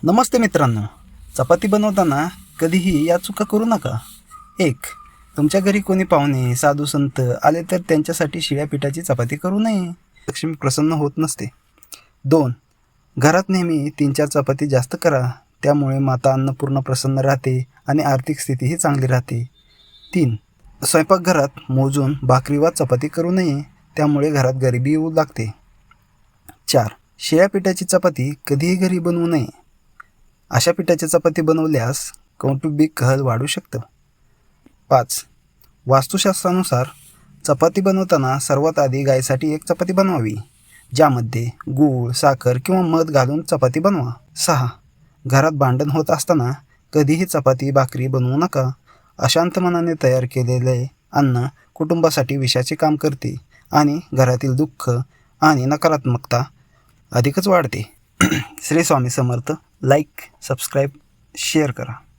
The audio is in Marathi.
नमस्ते मित्रांनो, चपाती बनवताना कधीही या चुका करू नका. 1. तुमच्या घरी कोणी पाहुणे, साधू संत आले तर त्यांच्यासाठी शिळ्या पिठाची चपाती करू नये. लक्ष्मी प्रसन्न होत नसते. 2. घरात नेहमी 3-4 चपाती जास्त करा. त्यामुळे माता अन्नपूर्णा प्रसन्न राहते आणि आर्थिक स्थितीही चांगली राहते. 3. स्वयंपाकघरात मोजून भाकरी वा चपाती करू नये. त्यामुळे घरात गरिबी येऊ लागते. 4. शिळ्या पिठाची चपाती कधीही घरी बनवू नये. अशा पिठाची चपाती बनवल्यास कौटुंबिक कलह वाढू शकतं. 5. वास्तुशास्त्रानुसार चपाती बनवताना सर्वात आधी गायीसाठी एक चपाती बनवावी, ज्यामध्ये गूळ, साखर किंवा मध घालून चपाती बनवा. 6. घरात भांडण होत असताना कधीही चपाती भाकरी बनवू नका. अशांत मनाने तयार केलेले अन्न कुटुंबासाठी विषाचे काम करते आणि घरातील दुःख आणि नकारात्मकता अधिकच वाढते. Shri Swami Samarth. Like, subscribe, share करा.